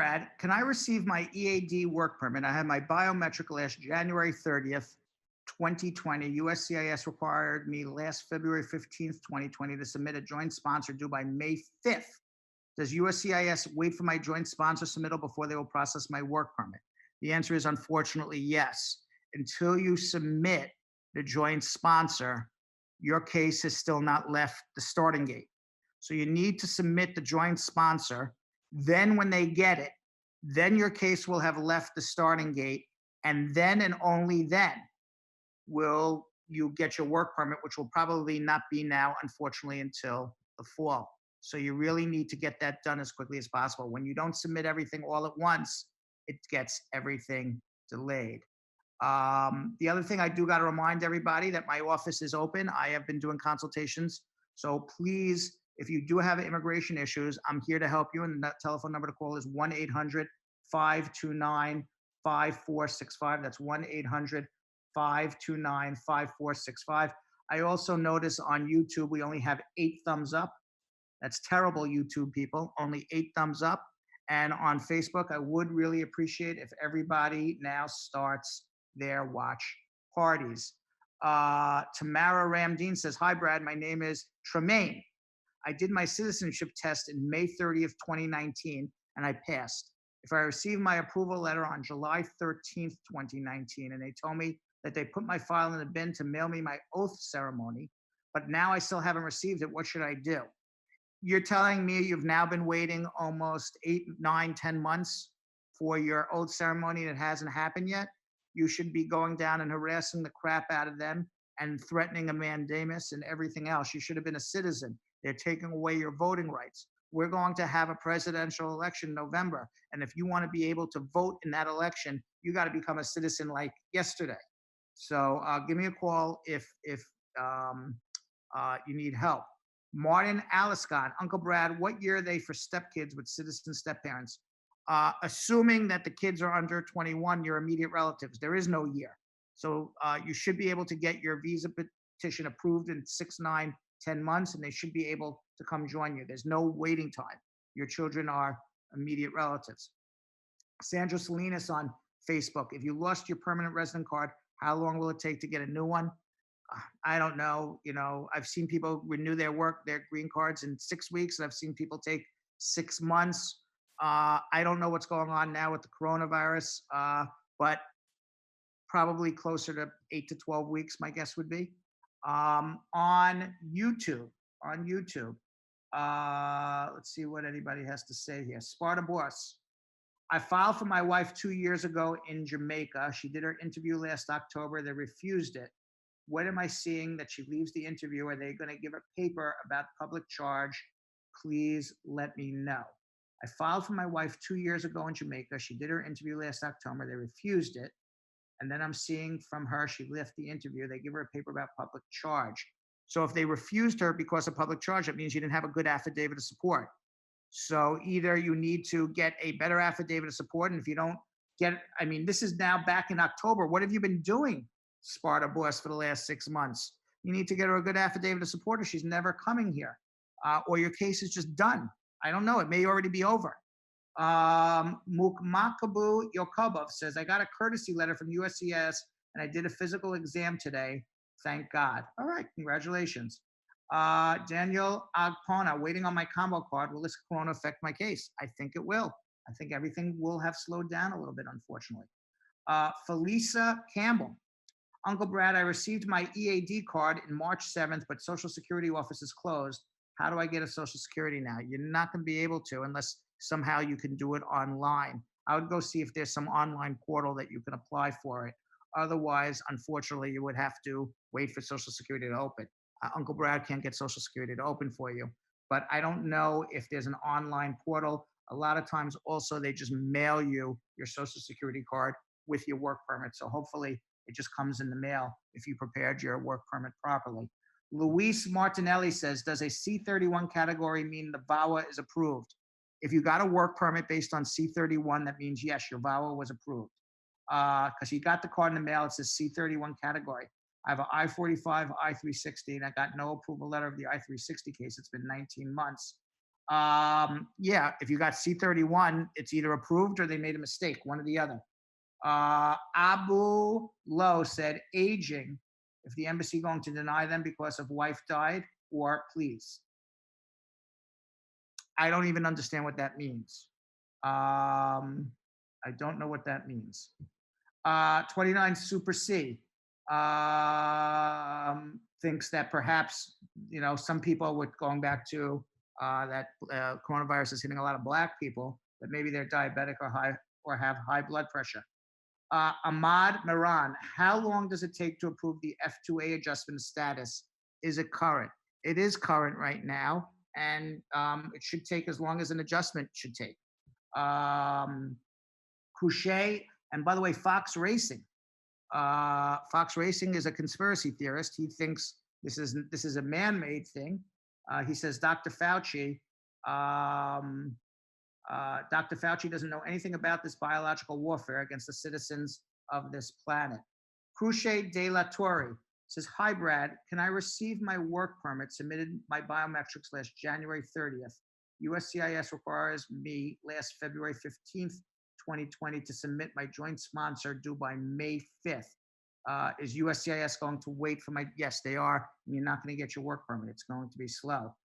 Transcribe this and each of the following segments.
Brad. Can I receive my EAD work permit? I had my biometric last January 30th, 2020. USCIS required me last February 15th, 2020 to submit a joint sponsor due by May 5th. Does USCIS wait for my joint sponsor submittal before they will process my work permit? The answer is unfortunately yes. Until you submit the joint sponsor, your case has still not left the starting gate. So you need to submit the joint sponsor. Then when they get it, then your case will have left the starting gate. And then and only then will you get your work permit, which will probably not be now, unfortunately, until the fall. So you really need to get that done as quickly as possible. When you don't submit everything all at once, it gets everything delayed. The other thing I do got to remind everybody that my office is open. I have been doing consultations. So please, if you do have immigration issues, I'm here to help you. And that telephone number to call is 1-800-529-5465. That's 1-800-529-5465. I also notice on YouTube, we only have 8 thumbs up. That's terrible, YouTube people, only 8 thumbs up. And on Facebook, I would really appreciate if everybody now starts their watch parties. Tamara Ramdeen says, hi, Brad, my name is Tremaine. I did my citizenship test in May 30th, 2019, and I passed. If I received my approval letter on July 13th, 2019, and they told me that they put my file in the bin to mail me my oath ceremony, but now I still haven't received it, what should I do? You're telling me you've now been waiting almost 8, 9, 10 months for your oath ceremony and it hasn't happened yet? You should be going down and harassing the crap out of them and threatening a mandamus and everything else. You should have been a citizen. They're taking away your voting rights. We're going to have a presidential election in November. And if you want to be able to vote in that election, you got to become a citizen like yesterday. So give me a call if you need help. Martin Aliscott, Uncle Brad, what year are they for step kids with citizen step parents? Assuming that the kids are under 21, your immediate relatives. There is no year. So you should be able to get your visa petition approved in 6, 9, 10 months, and they should be able to come join you. There's no waiting time. Your children are immediate relatives. Sandra Salinas on Facebook. If you lost your permanent resident card, how long will it take to get a new one? I don't know. You know, I've seen people renew their green cards in 6 weeks, and I've seen people take 6 months. I don't know what's going on now with the coronavirus, but probably closer to 8 to 12 weeks, my guess would be. On YouTube, let's see what anybody has to say here. Sparta Boss. I filed for my wife 2 years ago in Jamaica. She did her interview last October. They refused it. What am I seeing that she leaves the interview? Are they going to give a paper about public charge? Please let me know. I filed for my wife 2 years ago in Jamaica. She did her interview last October. They refused it. And then I'm seeing from her, she left the interview. They give her a paper about public charge. So if they refused her because of public charge, that means you didn't have a good affidavit of support. So either you need to get a better affidavit of support. And if you don't get it, I mean, this is now back in October. What have you been doing, Sparta Boss, for the last 6 months? You need to get her a good affidavit of support or she's never coming here. Or your case is just done. I don't know. It may already be over. Mukmakabu Yokubov says, I got a courtesy letter from USCIS and I did a physical exam today. Thank God. All right. Congratulations. Daniel Agpona, waiting on my combo card. Will this corona affect my case? I think it will. I think everything will have slowed down a little bit, unfortunately. Felisa Campbell. Uncle Brad, I received my EAD card in March 7th, but Social Security office is closed. How do I get a Social Security now? You're not going to be able to unless somehow you can do it online. I would go see if there's some online portal that you can apply for it. Otherwise, unfortunately, you would have to wait for Social Security to open. Uncle Brad can't get Social Security to open for you, but I don't know if there's an online portal. A lot of times also they just mail you your Social Security card with your work permit. So hopefully it just comes in the mail if you prepared your work permit properly. Luis Martinelli says, does a C31 category mean the VAWA is approved? If you got a work permit based on C31, that means yes, your VAWA was approved. Because you got the card in the mail, it says C31 category. I have an I-45, I-360, and I got no approval letter of the I-360 case. It's been 19 months. Yeah, if you got C31, it's either approved or they made a mistake, one or the other. Abu Low said, aging, if the embassy going to deny them because of wife died, or please. I don't even understand what that means. I don't know what that means. 29 Super C thinks that perhaps, some people with going back to that coronavirus is hitting a lot of black people, that maybe they're diabetic or have high blood pressure. Ahmad Miran, how long does it take to approve the F2A adjustment status? Is it current? It is current right now, and it should take as long as an adjustment should take. Couchet, and by the way, Fox Racing. Fox Racing is a conspiracy theorist. He thinks this is a man-made thing. He says Dr. Fauci doesn't know anything about this biological warfare against the citizens of this planet. Cruce de la Torre says, hi, Brad. Can I receive my work permit submitted my biometrics last January 30th? USCIS requires me last February 15th, 2020 to submit my joint sponsor due by May 5th. Is USCIS going to wait for my, yes, they are. You're not going to get your work permit. It's going to be slow.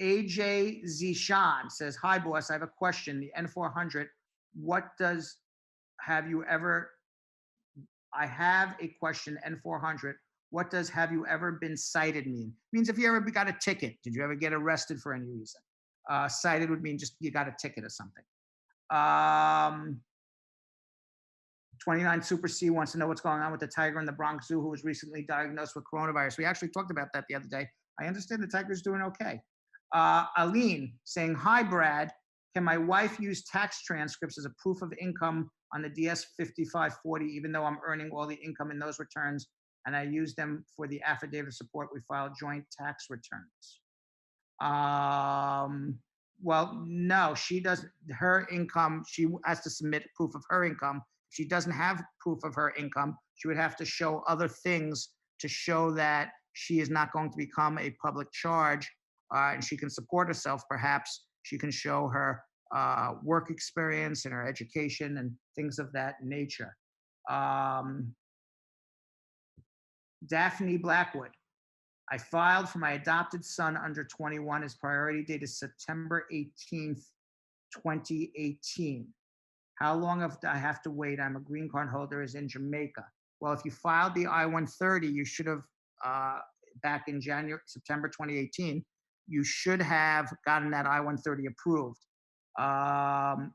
AJ Zishan says, hi, boss. I have a question. The N400, I have a question, N400. What does have you ever been cited mean? It means if you ever got a ticket. Did you ever get arrested for any reason? Cited would mean just you got a ticket or something. 29 Super C wants to know what's going on with the tiger in the Bronx Zoo who was recently diagnosed with coronavirus. We actually talked about that the other day. I understand the tiger's doing okay. Aline saying, hi, Brad. Can my wife use tax transcripts as a proof of income on the DS 5540, even though I'm earning all the income in those returns, and I use them for the affidavit support? We file joint tax returns. Well, no, she doesn't. Her income, she has to submit proof of her income. If she doesn't have proof of her income, she would have to show other things to show that she is not going to become a public charge, and she can support herself. Perhaps she can show her work experience and her education and things of that nature. Daphne Blackwood, I filed for my adopted son under 21. His priority date is September 18th, 2018. How long do I have to wait? I'm a green card holder, is in Jamaica. Well, if you filed the I-130, you should have, back in September 2018, you should have gotten that I-130 approved.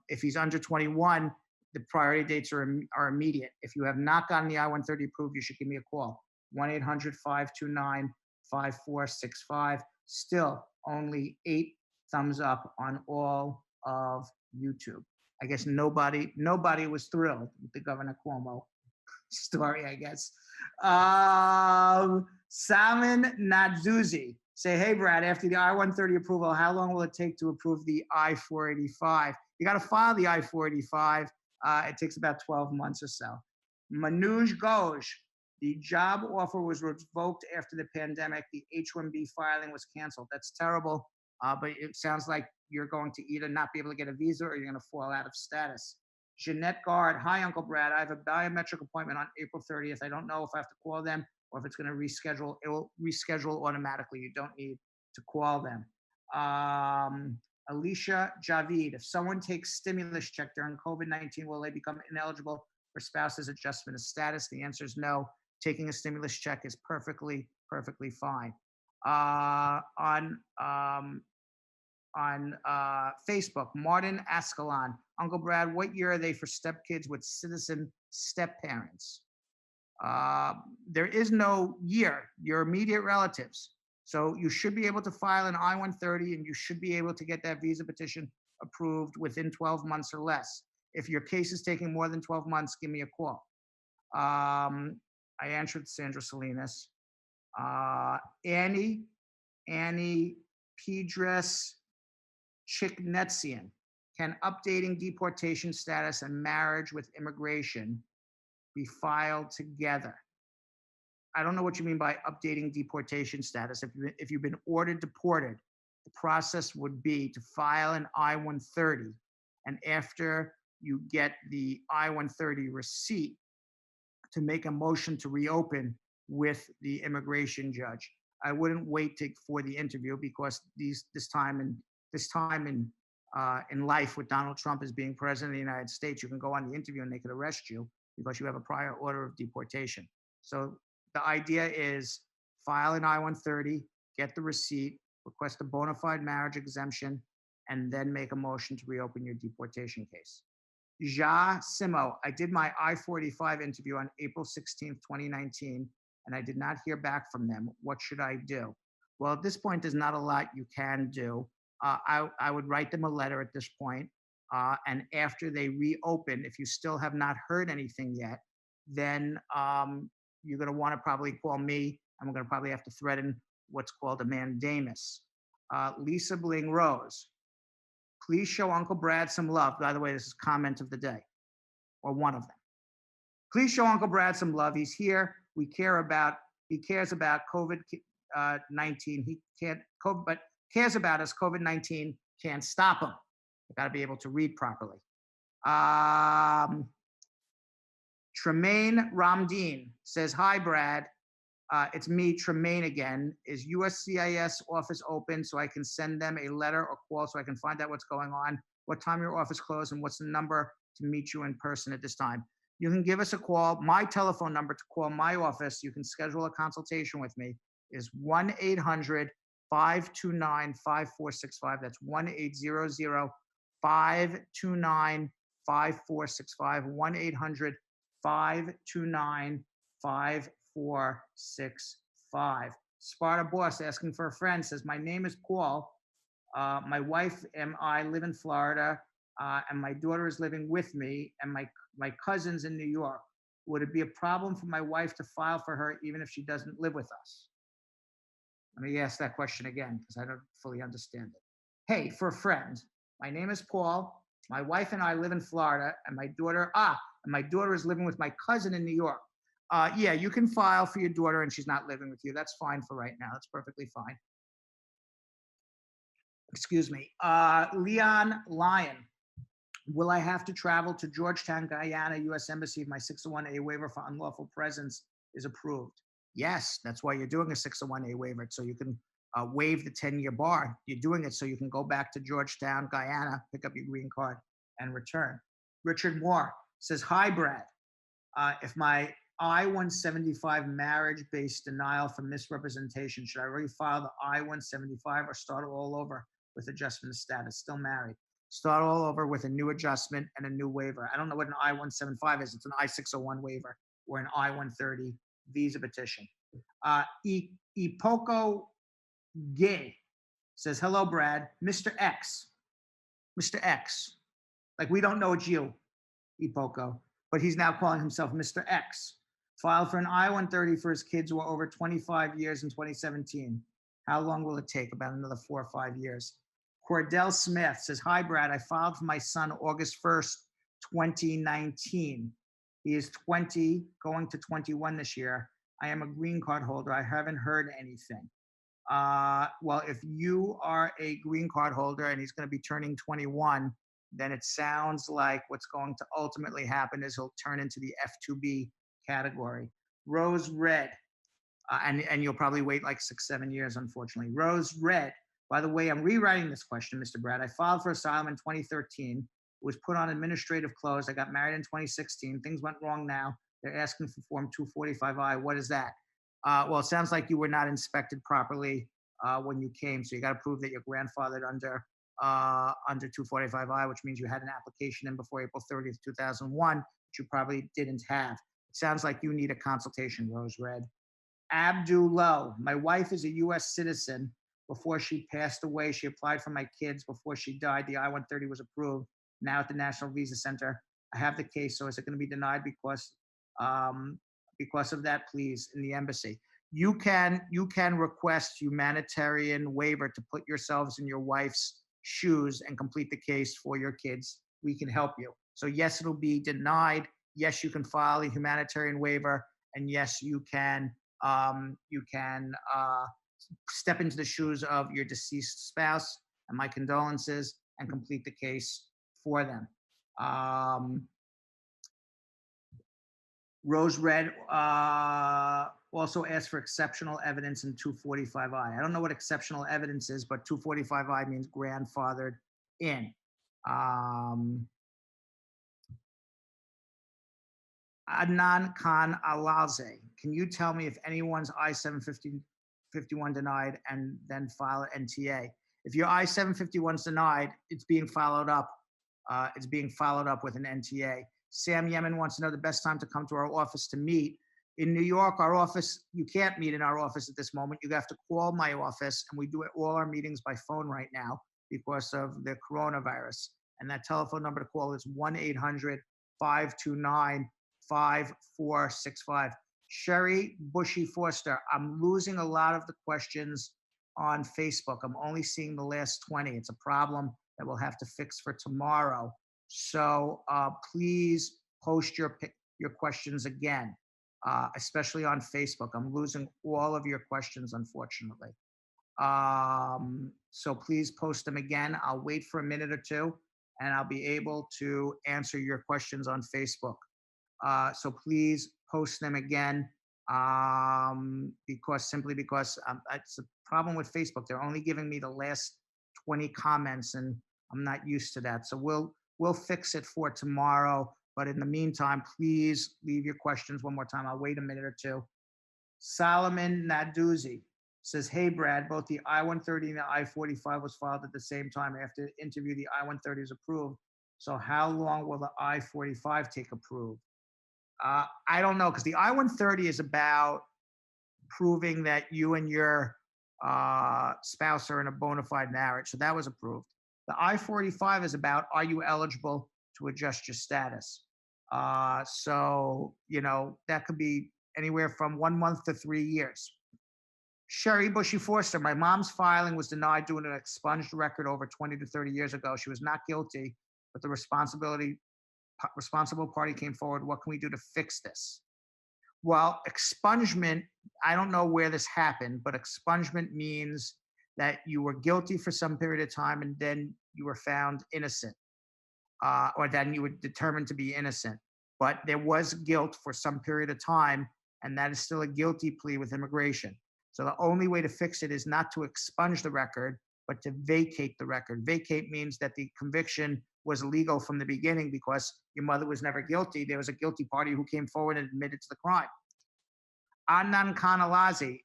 If he's under 21, the priority dates are immediate. If you have not gotten the I-130 approved, you should give me a call. 1-800-529-5465. Still only 8 thumbs up on all of YouTube. I guess nobody was thrilled with the Governor Cuomo story, I guess. Salmon Nadzuzi say, hey, Brad, after the I-130 approval, how long will it take to approve the I-485? You got to file the I-485. It takes about 12 months or so. Manoj Ghosh, the job offer was revoked after the pandemic. The H-1B filing was canceled. That's terrible, but it sounds like you're going to either not be able to get a visa or you're going to fall out of status. Jeanette Guard, hi, Uncle Brad. I have a biometric appointment on April 30th. I don't know if I have to call them or if it's going to reschedule. It will reschedule automatically. You don't need to call them. Alicia Javid, if someone takes stimulus check during COVID-19, will they become ineligible for spouse's adjustment of status? The answer is no. Taking a stimulus check is perfectly fine. On Facebook, Martin Ascalon, Uncle Brad, what year are they for stepkids with citizen step parents? There is no year, your immediate relatives. So you should be able to file an I-130 and you should be able to get that visa petition approved within 12 months or less. If your case is taking more than 12 months, give me a call. I answered Sandra Salinas. Annie Pedres Chiknetsian, can updating deportation status and marriage with immigration be filed together? I don't know what you mean by updating deportation status. If you've been ordered deported, the process would be to file an I-130, and after you get the I-130 receipt, to make a motion to reopen with the immigration judge. I wouldn't wait for the interview, because this time in life with Donald Trump as being president of the United States, you can go on the interview and they could arrest you because you have a prior order of deportation. So the idea is file an I-130, get the receipt, request a bona fide marriage exemption, and then make a motion to reopen your deportation case. Ja Simo, I did my I-45 interview on April 16th, 2019, and I did not hear back from them. What should I do? Well, at this point, there's not a lot you can do. I would write them a letter at this point, and after they reopen, if you still have not heard anything yet, then you're going to want to probably call me, and we're going to probably have to threaten what's called a mandamus. Lisa Bling Rose, please show Uncle Brad some love. By the way, this is comment of the day, or one of them. Please show Uncle Brad some love. He's here. He cares about COVID-19. He can't, but cares about us. COVID-19 can't stop him. You got to be able to read properly. Tremaine Ramdeen says, hi, Brad. It's me, Tremaine again. Is USCIS office open so I can send them a letter or call so I can find out what's going on, what time your office closed, and what's the number to meet you in person at this time? You can give us a call. My telephone number to call my office, you can schedule a consultation with me, is 1-800-529-5465. That's 1-800-529-5465, 1-800-529-5465. Sparta Boss asking for a friend says, my name is Paul. My wife and I live in Florida, and my daughter is living with me, and my cousin's in New York. Would it be a problem for my wife to file for her even if she doesn't live with us? Let me ask that question again because I don't fully understand it. Hey, for a friend, my name is Paul. My wife and I live in Florida, and my daughter is living with my cousin in New York. Yeah, you can file for your daughter and she's not living with you. That's fine for right now. That's perfectly fine. Excuse me. Leon Lyon. Will I have to travel to Georgetown, Guyana, U.S. Embassy if my 601A waiver for unlawful presence is approved? Yes, that's why you're doing a 601A waiver, so you can waive the 10-year bar. You're doing it so you can go back to Georgetown, Guyana, pick up your green card, and return. Richard Moore says, hi, Brad. If my I-175 marriage-based denial for misrepresentation, should I already file the I-175 or start all over with adjustment of status? Still married. Start all over with a new adjustment and a new waiver. I don't know what an I-175 is. It's an I-601 waiver or an I-130 visa petition. Ipoko Gay says, hello, Brad. Mr. X. Mr. X. Like, we don't know it's you, Ipoko, but he's now calling himself Mr. X. Filed for an I-130 for his kids who are over 25 years in 2017. How long will it take? About another 4 or 5 years. Cordell Smith says, hi, Brad. I filed for my son August 1st, 2019. He is 20, going to 21 this year. I am a green card holder. I haven't heard anything. Well, if you are a green card holder and he's going to be turning 21, then it sounds like what's going to ultimately happen is he'll turn into the F2B category. Rose Red, and you'll probably wait like 6-7 years, unfortunately. Rose Red, by the way, I'm rewriting this question, Mr. Brad. I filed for asylum in 2013. It was put on administrative close. I got married in 2016. Things went wrong now. They're asking for Form 245I. What is that? Well, it sounds like you were not inspected properly when you came. So you got to prove that you're grandfathered under 245I, which means you had an application in before April 30th, 2001, which you probably didn't have. It sounds like you need a consultation, Rose Red. Abdullah, my wife is a U.S. citizen. Before she passed away, she applied for my kids. Before she died, the I-130 was approved. Now at the National Visa Center, I have the case. So is it going to be denied because of that? Please, in the embassy, you can request humanitarian waiver to put yourselves in your wife's shoes and complete the case for your kids. We can help you. So yes, it'll be denied. Yes, you can file a humanitarian waiver, and yes, you can you can step into the shoes of your deceased spouse, and my condolences, and complete the case for them. Rose Red also asked for exceptional evidence in 245I. I don't know what exceptional evidence is, but 245I means grandfathered in. Adnan Khan Alaze, can you tell me if anyone's I-751 denied and then file an NTA? If your I-751 is denied, it's being followed up. It's being followed up with an NTA. Sam Yemen wants to know the best time to come to our office to meet. In New York, our office, you can't meet in our office at this moment. You have to call my office, and we do all our meetings by phone right now because of the coronavirus. And that telephone number to call is 1-800-529-5465. Sherry Bushy Forster, I'm losing a lot of the questions on Facebook. I'm only seeing the last 20. It's a problem that we'll have to fix for tomorrow. So please post your questions again, especially on Facebook. I'm losing all of your questions, unfortunately. So please post them again. I'll wait for a minute or two, and I'll be able to answer your questions on Facebook. So please post them again, because it's a problem with Facebook. They're only giving me the last 20 comments, and I'm not used to that. So we'll fix it for tomorrow. But in the meantime, please leave your questions one more time. I'll wait a minute or two. Solomon Naduzzi says, hey, Brad, both the I-130 and the I-45 was filed at the same time. After the interview, the I-130 is approved. So how long will the I-45 take approved? I don't know, because the I-130 is about proving that you and your spouse are in a bona fide marriage. So that was approved. The I-45 is about, are you eligible to adjust your status? So, that could be anywhere from 1 month to 3 years. Sherry Bushy Forster, my mom's filing was denied due to an expunged record over 20 to 30 years ago. She was not guilty, but the responsible party came forward. What can we do to fix this? Well, expungement, I don't know where this happened, but expungement means that you were guilty for some period of time and then you were found innocent, or then you were determined to be innocent. But there was guilt for some period of time, and that is still a guilty plea with immigration. So the only way to fix it is not to expunge the record, but to vacate the record. Vacate means that the conviction was illegal from the beginning because your mother was never guilty. There was a guilty party who came forward and admitted to the crime. Adnan Kanalazi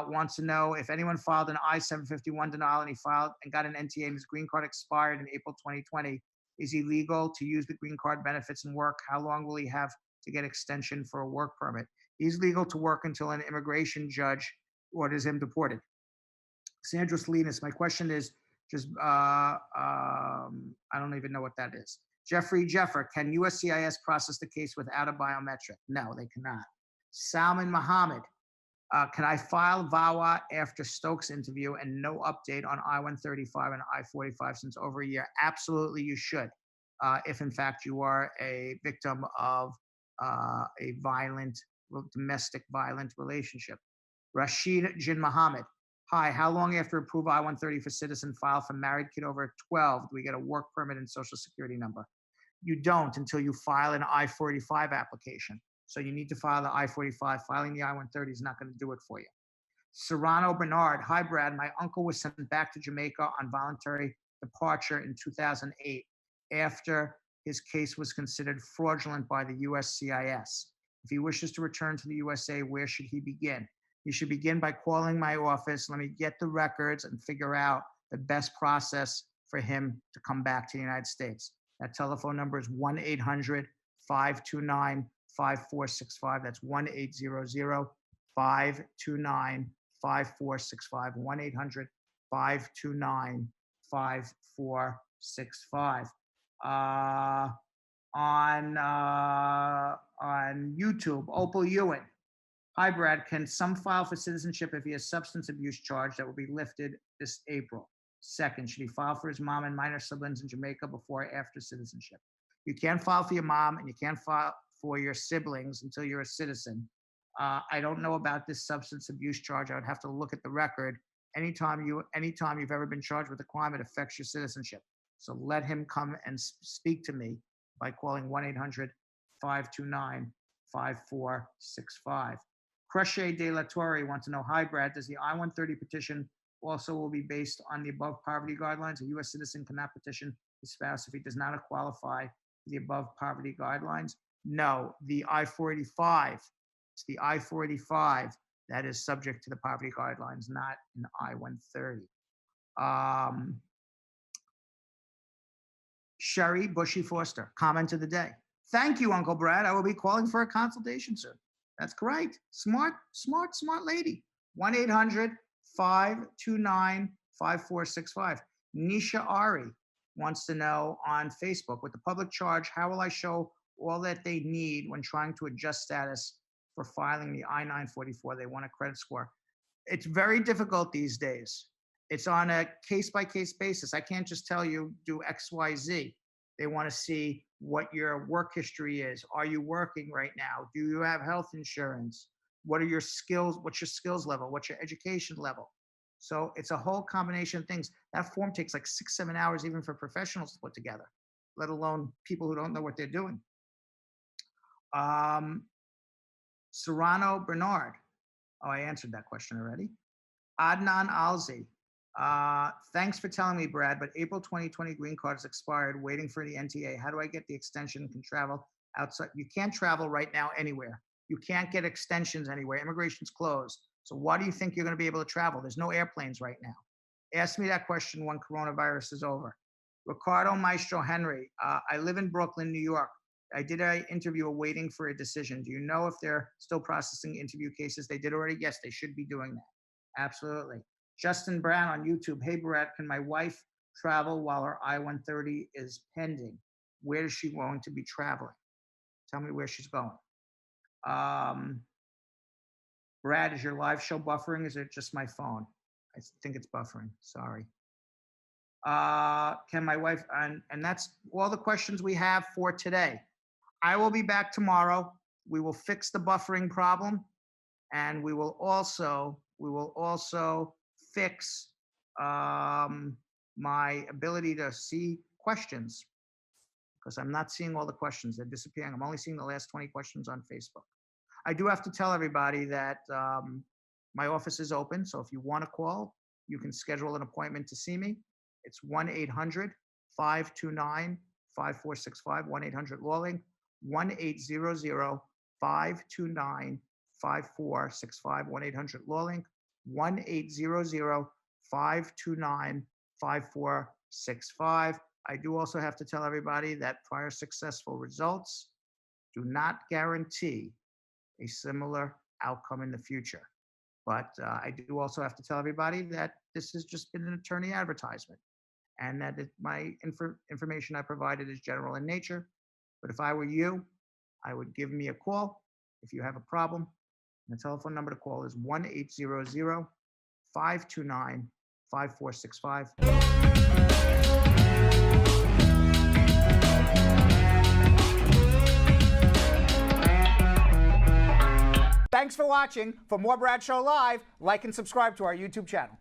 wants to know if anyone filed an I-751 denial and he filed and got an NTA and his green card expired in April 2020. Is he legal to use the green card benefits and work? How long will he have to get extension for a work permit? He's legal to work until an immigration judge orders him deported. Sandra Salinas, my question is just, I don't even know what that is. Jeffrey Jeffer, can USCIS process the case without a biometric? No, they cannot. Salman Mohammed, can I file VAWA after Stokes interview and no update on I-135 and I-45 since over a year? Absolutely, you should, if in fact you are a victim of a domestic violent relationship. Rashid Jin Mohammed, hi, how long after approval I-130 for citizen file for married kid over 12 do we get a work permit and social security number? You don't until you file an I-45 application. So you need to file the I-45. Filing the I-130 is not going to do it for you. Serrano Bernard, hi, Brad. My uncle was sent back to Jamaica on voluntary departure in 2008 after his case was considered fraudulent by the USCIS. If he wishes to return to the USA, where should he begin? He should begin by calling my office. Let me get the records and figure out the best process for him to come back to the United States. That telephone number is 1-800-529-5465. That's 1-800-529-5465. 1-800-529-5465. On YouTube, Opal Ewan. Hi, Brad. Can some file for citizenship if he has substance abuse charge that will be lifted this April? Second, should he file for his mom and minor siblings in Jamaica before or after citizenship? You can't file for your mom and you can't file for your siblings until you're a citizen. I don't know about this substance abuse charge. I would have to look at the record. Anytime you've ever been charged with a crime, it affects your citizenship. So let him come and speak to me by calling 1-800-529-5465. Crochet de la Torre wants to know, hi, Brad, does the I-130 petition also will be based on the above poverty guidelines? A U.S. citizen cannot petition his spouse if he does not qualify for the above poverty guidelines? No, the I-485, it's the I-485 that is subject to the poverty guidelines, not an I-130. Sherry Bushy Foster, comment of the day. Thank you, Uncle Brad. I will be calling for a consultation soon. That's correct. Smart lady. 1-800-529-5465. Nisha Ari wants to know on Facebook, with the public charge, how will I show all that they need when trying to adjust status for filing the I-944? They want a credit score. It's very difficult these days. It's on a case-by-case basis. I can't just tell you, do X, Y, Z. They want to see what your work history is. Are you working right now? Do you have health insurance? What are your skills? What's your skills level? What's your education level? So it's a whole combination of things. That form takes like 6-7 hours even for professionals to put together, let alone people who don't know what they're doing. Serrano Bernard. Oh, I answered that question already. Adnan Alzi. Thanks for telling me, Brad, but April 2020 green card is expired, waiting for the NTA. How do I get the extension? Can travel outside? You can't travel right now anywhere. You can't get extensions anywhere. Immigration's closed. So why do you think you're going to be able to travel? There's no airplanes right now. Ask me that question when coronavirus is over. Ricardo Maestro Henry. I live in Brooklyn, New York. I did an interview waiting for a decision. Do you know if they're still processing interview cases? They did already? Yes, they should be doing that. Absolutely. Justin Brown on YouTube. Hey, Brad, can my wife travel while her I-130 is pending? Where is she going to be traveling? Tell me where she's going. Brad, is your live show buffering? Is it just my phone? I think it's buffering. Sorry. Can my wife, and that's all the questions we have for today. I will be back tomorrow. We will fix the buffering problem, and we will also fix my ability to see questions, because I'm not seeing all the questions. They're disappearing. I'm only seeing the last 20 questions on Facebook. I do have to tell everybody that my office is open. So if you want to call, you can schedule an appointment to see me. It's 1-800-529-5465, 1-800-LAWLINK, 1-800-529-5465, 1-800-LAWLINK, 1-800-529-5465. I do also have to tell everybody that prior successful results do not guarantee a similar outcome in the future. But I do also have to tell everybody that this has just been an attorney advertisement, and that my information I provided is general in nature. But if I were you, I would give me a call if you have a problem. And the telephone number to call is 1-800-529-5465. Thanks for watching. For more Brad Show Live, like and subscribe to our YouTube channel.